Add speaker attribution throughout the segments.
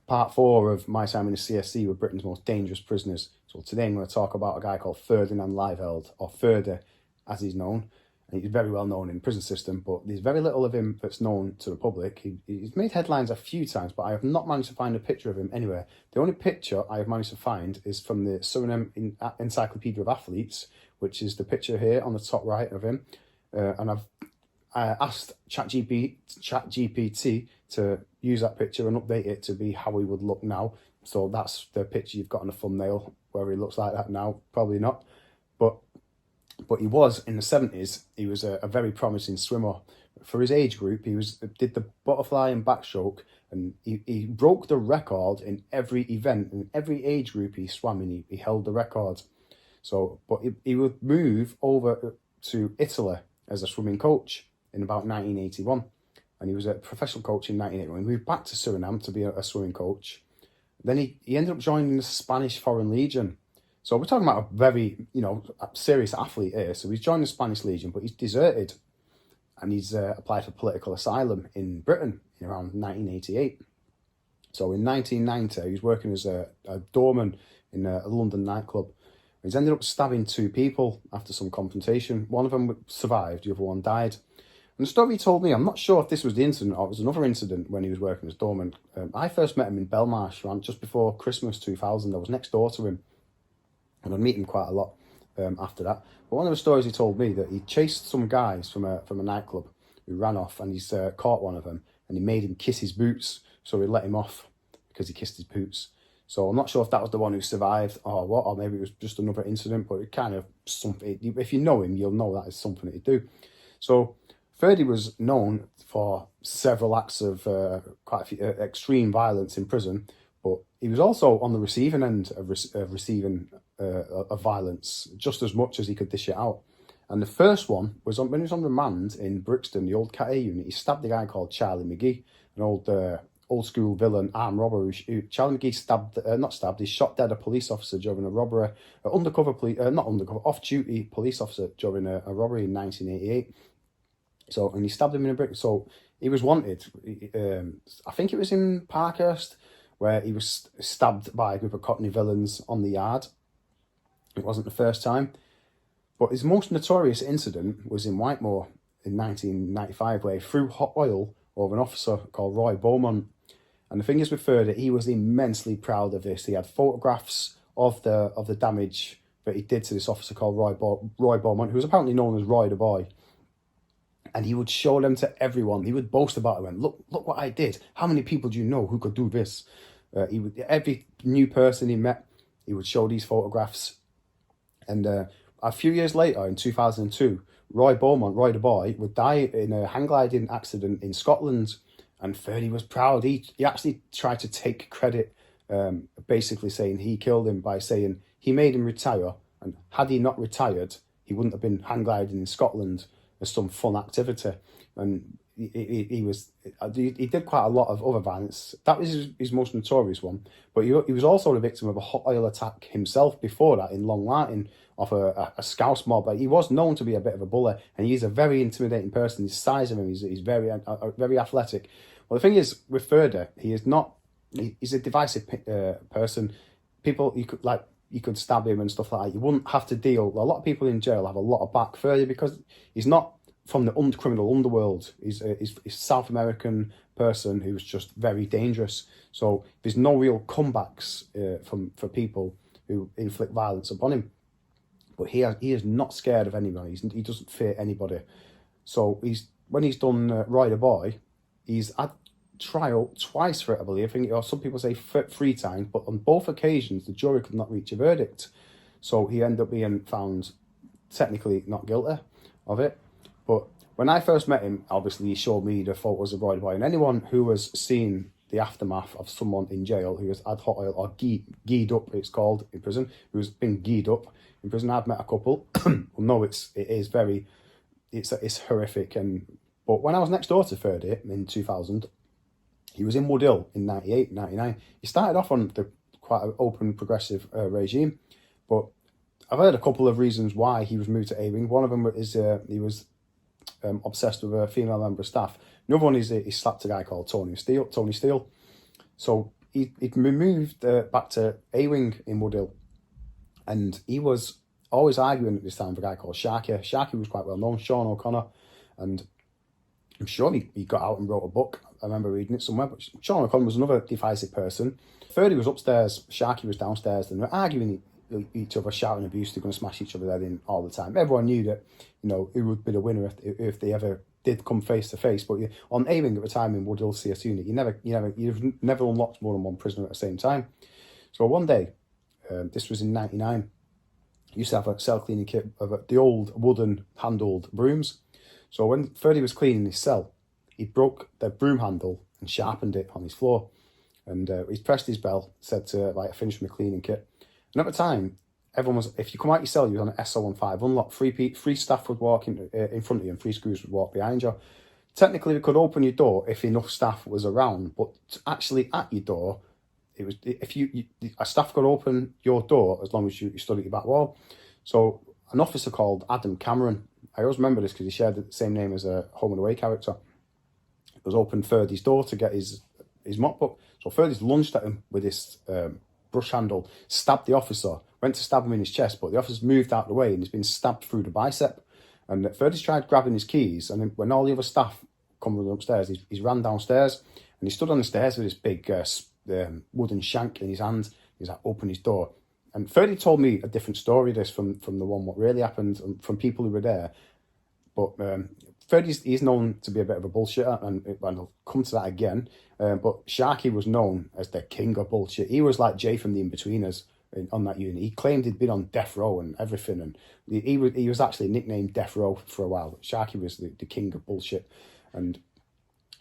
Speaker 1: part 4 of my time in the CSC with Britain's most dangerous prisoners. So today I'm going to talk about a guy called Ferdinand Lieveld, or Ferdy as he's known. And he's very well known in the prison system, but there's very little of him that's known to the public. He's made headlines a few times, but I have not managed to find a picture of him anywhere. The only picture I have managed to find is from the Suriname Encyclopedia of Athletes, which is the picture here on the top right of him. And I've asked ChatGPT to use that picture and update it to be how he would look now. So that's the picture you've got on the thumbnail, where he looks like that now. Probably not. But he was, in the 70s, he was a very promising swimmer. For his age group, he did the butterfly and backstroke, and he broke the record in every event. In every age group he swam in, he held the record. So, but he would move over to Italy as a swimming coach in about 1981. And he was a professional coach in 1981. He moved back to Suriname to be a swimming coach. Then he ended up joining the Spanish Foreign Legion. So we're talking about a very, serious athlete here. So he's joined the Spanish Legion, but he's deserted. And he's applied for political asylum in Britain in around 1988. So in 1990, he was working as a doorman in a London nightclub. He's ended up stabbing 2 people after some confrontation. One of them survived, the other one died. And the story he told me, I'm not sure if this was the incident or it was another incident when he was working as doorman. I first met him in Belmarsh around just before Christmas 2000. I was next door to him. And I'd meet him quite a lot after that. But one of the stories he told me, that he chased some guys from a nightclub who ran off, and he's caught one of them, and he made him kiss his boots, so he let him off because he kissed his boots. So I'm not sure if that was the one who survived or what, or maybe it was just another incident, but it kind of something. If you know him, you'll know that is something that he'd do. So Ferdy was known for several acts of quite a few extreme violence in prison, but he was also on the receiving end of receiving of violence just as much as he could dish it out. And the first one was when he was on remand in Brixton, the old Cat A unit. He stabbed a guy called Charlie McGee, an old school villain, armed robber. Charlie McGee he shot dead a police officer during a robbery, off-duty police officer during a robbery in 1988. So, and he stabbed him in a brick. So he was wanted. I think it was in Parkhurst, where he was stabbed by a group of Cockney villains on the yard. It wasn't the first time. But his most notorious incident was in Whitemoor in 1995, where he threw hot oil over an officer called Roy Beaumont. And the thing is with Ferdy, he was immensely proud of this. He had photographs of the damage that he did to this officer called Roy Beaumont, who was apparently known as Roy the Boy. And he would show them to everyone. He would boast about it. And look what I did. How many people do you know who could do this? Every new person he met, he would show these photographs. And a few years later, in 2002, Roy Beaumont, Roy the Boy, would die in a hang gliding accident in Scotland. And Ferdy was proud. He actually tried to take credit, basically saying he killed him by saying he made him retire. And had he not retired, he wouldn't have been hang gliding in Scotland as some fun activity. And he did quite a lot of other violence. That was his most notorious one. But he was also the victim of a hot oil attack himself before that in Long Martin off a Scouse mob. But he was known to be a bit of a bully, and he's a very intimidating person. The size of him, he's very very athletic. Well, the thing is with Ferdy, he's a divisive person. People, you could stab him and stuff like that. You wouldn't have to deal. A lot of people in jail have a lot of back Ferdy because he's not from the criminal underworld. He's a South American person who's just very dangerous. So there's no real comebacks for people who inflict violence upon him. But he is not scared of anybody. He doesn't fear anybody. So when he's done Roy the Boy, he's had trial twice for it, I believe. I think, or some people say 3 times, but on both occasions the jury could not reach a verdict. So he ended up being found technically not guilty of it. But when I first met him, obviously he showed me the photos of Roy the Boy, and anyone who has seen the aftermath of someone in jail who has had hot oil or geed up, it's called in prison, who's been geed up in prison. I've met a couple. Well, no, it's horrific. But when I was next door to Ferdy in 2000, he was in Woodhill in 98, 99. He started off on the quite an open, progressive regime, but I've heard a couple of reasons why he was moved to A-Wing. One of them is he was obsessed with a female member of staff. Another one is he slapped a guy called Tony Steele. So he'd been moved back to A-Wing in Woodhill, and he was always arguing at this time with a guy called Sharky. Sharky was quite well known, Sean O'Connor, and I'm sure he got out and wrote a book. I remember reading it somewhere, but Sean O'Connor was another divisive person. Ferdy was upstairs, Sharky was downstairs, and they were arguing each other, shouting abuse. They're going to smash each other head in all the time. Everyone knew that, who would be the winner if they ever did come face to face. But on A-Wing at the time in Woodhill CS Unit, you've never unlocked more than one prisoner at the same time. So one day, this was in '99, you used to have a cell cleaning kit of the old wooden handled brooms. So when Ferdy was cleaning his cell, he broke the broom handle and sharpened it on his floor. And he pressed his bell, said to I finished my cleaning kit. And at the time, everyone was, if you come out your cell, you was on an SO15 unlock. Three staff would walk in front of you and 3 screws would walk behind you. Technically, we could open your door if enough staff was around, but actually at your door, it was if a staff could open your door as long as you stood at your back wall. So an officer called Adam Cameron, I always remember this because he shared the same name as a Home and Away character, was opened Ferdy's door to get his mop book. So Ferdy's lunged at him with this brush handle, stabbed the officer, went to stab him in his chest, but the officer's moved out of the way and he's been stabbed through the bicep. And Ferdy's tried grabbing his keys, and then when all the other staff come upstairs, he's ran downstairs and he stood on the stairs with this big wooden shank in his hand. He's like, open his door. And Ferdy told me a different story, this from the one what really happened, and from people who were there. But he's known to be a bit of a bullshitter, and I'll come to that again. But Sharky was known as the king of bullshit. He was like Jay from the In-Betweeners on that unit. He claimed he'd been on death row and everything, and he was actually nicknamed Death Row for a while. Sharky was the king of bullshit. And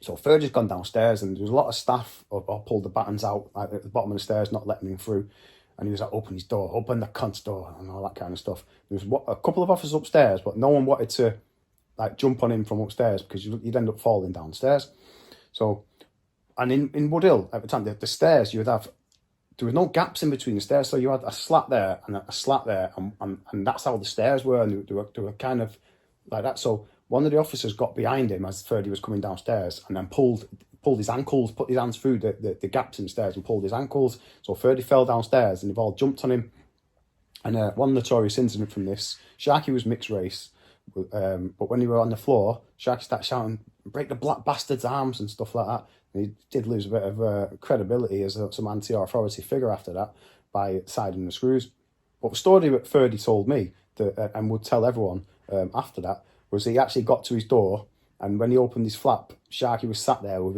Speaker 1: so Ferdy's gone downstairs, and there was a lot of staff or pulled the battens out at the bottom of the stairs, not letting him through. And he was like, open his door, open the cunt's door, and all that kind of stuff. There was a couple of officers upstairs, but no one wanted to jump on him from upstairs because you'd end up falling downstairs. So, and in Woodhill at the time, the stairs, there were no gaps in between the stairs, so you had a slat there and a slat there, and that's how the stairs were, and they were kind of like that. So one of the officers got behind him as Ferdy was coming downstairs, and then pulled his ankles, put his hands through the gaps in the stairs and pulled his ankles. So Ferdy fell downstairs and they've all jumped on him. And one notorious incident from this, Sharky was mixed race, but when he were on the floor, Sharky started shouting, break the black bastard's arms and stuff like that. And he did lose a bit of credibility as some anti-authority figure after that by siding the screws. But the story that Ferdy told me, and would tell everyone after that, was he actually got to his door, and when he opened his flap, Sharky was sat there with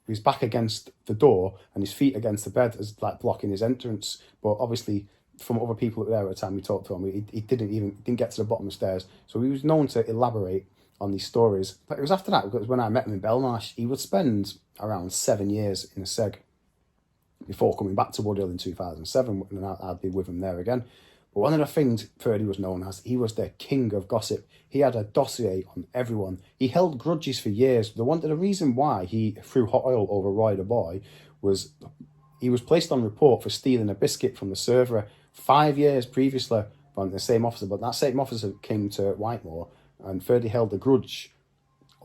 Speaker 1: his back against the door and his feet against the bed as blocking his entrance. But obviously, from other people that were there at the time we talked to him, he didn't get to the bottom of the stairs. So he was known to elaborate on these stories. But it was after that, because when I met him in Belmarsh, he would spend around 7 years in a seg before coming back to Woodhill in 2007, and I'd be with him there again. But one of the things Ferdy was known as, he was the king of gossip. He had a dossier on everyone. He held grudges for years. The reason why he threw hot oil over Roy the boy was he was placed on report for stealing a biscuit from the server 5 years previously by the same officer. But that same officer came to Whitemore, and Ferdy held a grudge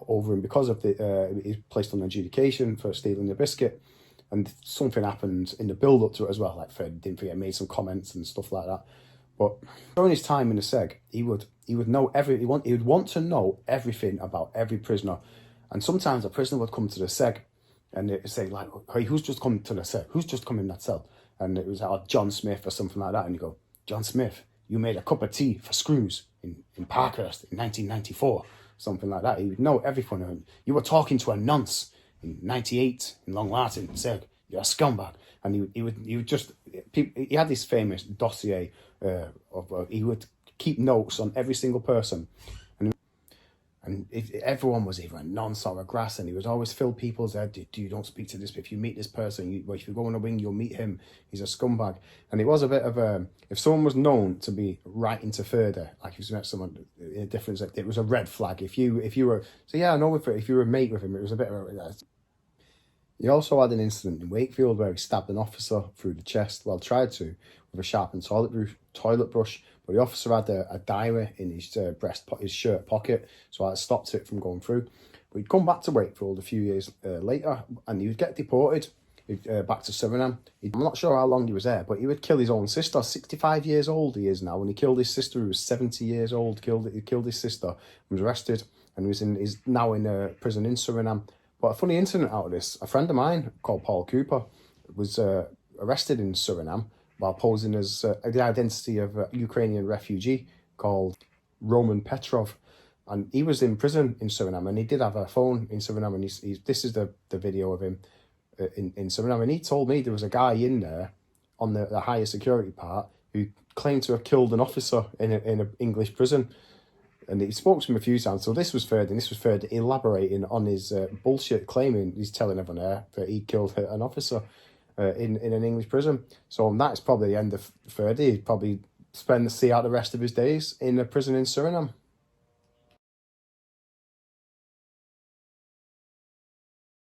Speaker 1: over him because of he's placed on adjudication for stealing the biscuit. And something happened in the build-up to it as well. Like Ferdy didn't forget, made some comments and stuff like that. But during his time in the seg, he would know he would want to know everything about every prisoner. And sometimes a prisoner would come to the seg and they'd say, like, hey, who's just come to the seg? Who's just come in that cell? And it was John Smith or something like that. And you go, John Smith, you made a cup of tea for Screws in Parkhurst in 1994. Something like that. He would know everything. And you were talking to a nonce in 98 in Long Lartin seg. You're a scumbag. And he had this famous dossier he would keep notes on every single person, and everyone was either a nonce or a grass, and he would always fill people's head. You don't speak to this, but if you meet this person, if you go on a wing, you'll meet him. He's a scumbag. And it was a bit of if someone was known to be right into further, like if you met someone in a different, it was a red flag. If you were, so yeah, I know if you were a mate with him, it was a bit of a. He also had an incident in Wakefield where he stabbed an officer through the chest, tried to, with a sharpened toilet brush, but the officer had a diary in his his shirt pocket, so I stopped it from going through. But he'd come back to Wakefield a few years later, and he would get deported. back to Suriname. I'm not sure how long he was there, but he would kill his own sister. 65 years old he is now, and he killed his sister who was 70 years old. He killed his sister, was arrested, and he's now in a prison in Suriname. But a funny incident out of this, a friend of mine called Paul Cooper was arrested in Suriname while posing as the identity of a Ukrainian refugee called Roman Petrov. And he was in prison in Suriname, and he did have a phone in Suriname, and this is the video of him in Suriname, and he told me there was a guy in there on the higher security part who claimed to have killed an officer in an English prison. And he spoke to him a few times. So this was Ferdinand elaborating on his bullshit, claiming he's telling everyone there that he killed an officer in an English prison. So that's probably the end of Ferdy. He'd probably see out the rest of his days in a prison in Suriname.